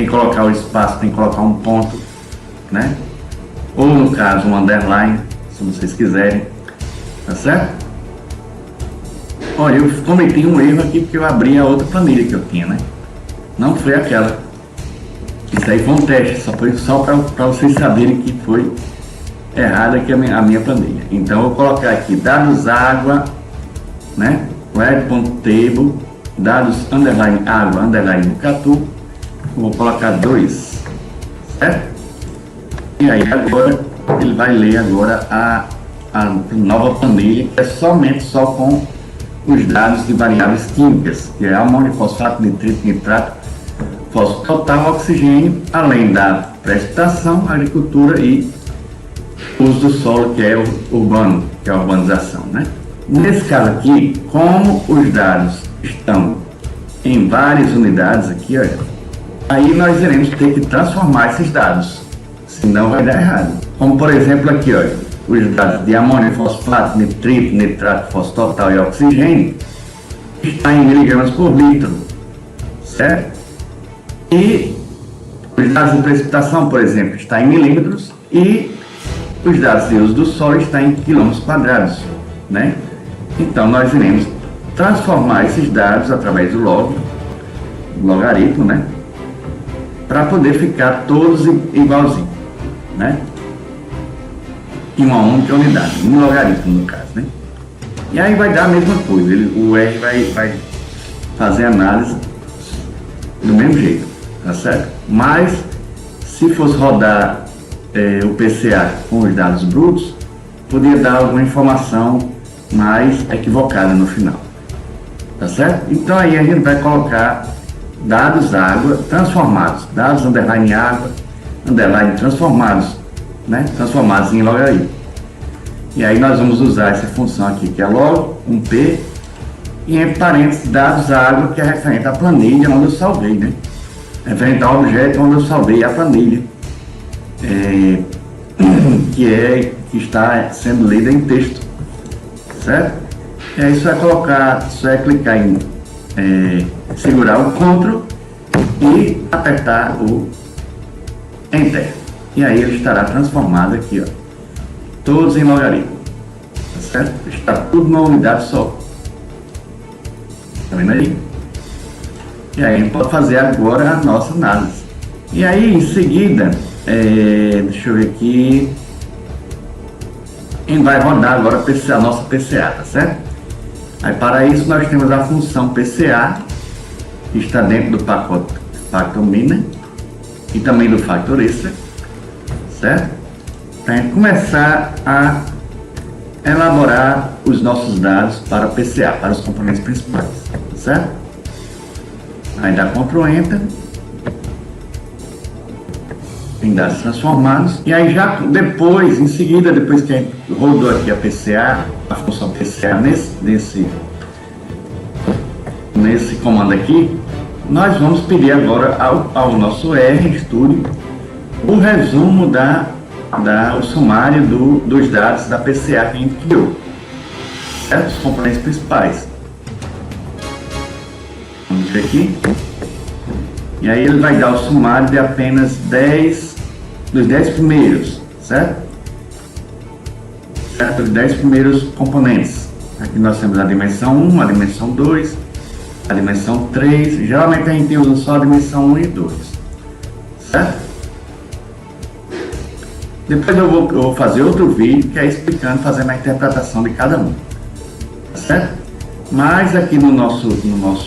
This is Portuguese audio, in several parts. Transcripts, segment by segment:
Tem que colocar o espaço, tem que colocar um ponto, né? Ou no caso um underline, se vocês quiserem, tá certo? Olha, eu cometi um erro aqui porque eu abri a outra planilha que eu tinha, né? Não foi aquela. Isso aí foi um teste, só para vocês saberem que foi errada aqui a minha planilha. Então eu vou colocar aqui dados água, né? Web.table, dados underline água, underline Boocatu. Vou colocar 2, certo? E aí agora ele vai ler agora a nova planilha, que é somente só com os dados de variáveis químicas, que é amônio, fosfato, nitrito, nitrato, fósforo total, oxigênio, além da precipitação, agricultura e uso do solo, que é o urbano, que é a urbanização, né? Nesse caso aqui, como os dados estão em várias unidades aqui, olha, aí nós iremos ter que transformar esses dados, senão vai dar errado. Como por exemplo aqui, olha, os dados de amônio, fosfato, nitrito, nitrato, fósforo total e oxigênio está em miligramas por litro, certo? E os dados de precipitação, por exemplo, está em milímetros e os dados de uso do solo está em quilômetros quadrados, né? Então nós iremos transformar esses dados através do logaritmo, né? Para poder ficar todos igualzinhos, né? Em uma única unidade, um logaritmo no caso, né? E aí vai dar a mesma coisa, o R vai fazer análise do mesmo jeito, tá certo? Mas se fosse rodar o PCA com os dados brutos, poderia dar alguma informação mais equivocada no final, tá certo? Então aí a gente vai colocar dados água transformados, dados underline água, underline transformados, né? Transformados em logaritmo. E aí nós vamos usar essa função aqui, que é log, um P, e entre parênteses, dados água, que é referente à planilha onde eu salvei, né? Referente ao objeto onde eu salvei a planilha, que está sendo lida em texto, certo? E aí você vai colocar, você vai clicar em segurar o Ctrl e apertar o Enter. E aí ele estará transformado aqui, ó, todos em logaritmo, tá certo? Está tudo numa unidade só. Tá vendo aí? E aí a gente pode fazer agora a nossa análise. E aí em seguida, deixa eu ver aqui, a gente vai rodar agora a nossa PCA, tá certo? Aí para isso nós temos a função PCA, que está dentro do pacote Factor Miner e também do Factor Extra, certo? Para a gente começar a elaborar os nossos dados para PCA, para os componentes principais, certo? Aí dá Ctrl Enter em dados transformados, e aí já depois, em seguida, depois que a gente rodou aqui a PCA, a função PCA nesse comando aqui, nós vamos pedir agora ao nosso RStudio o resumo o sumário dos dados da PCA que a gente criou, certo? Os componentes principais. Vamos ver aqui. E aí ele vai dar o sumário de apenas 10 dos 10 primeiros, certo? Dos 10 primeiros componentes. Aqui nós temos a dimensão 1, a dimensão 2, a dimensão 3. Geralmente a gente usa só a dimensão 1 e 2, certo? Depois eu vou fazer outro vídeo que é explicando, fazendo a interpretação de cada um, tá certo? Mas aqui no nosso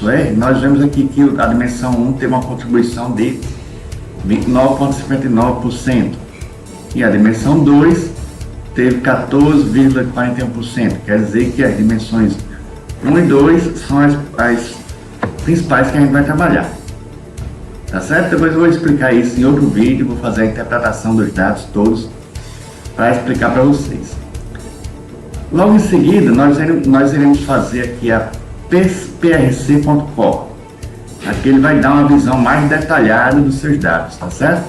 R, nós vemos aqui que a dimensão 1 teve uma contribuição de 29,59%. E a dimensão 2 teve 14,41%. Quer dizer que as dimensões 1 e 2 são as principais que a gente vai trabalhar. Tá certo? Depois eu vou explicar isso em outro vídeo, vou fazer a interpretação dos dados todos para explicar para vocês. Logo em seguida, nós iremos fazer aqui a prc.com. Aqui ele vai dar uma visão mais detalhada dos seus dados, tá certo?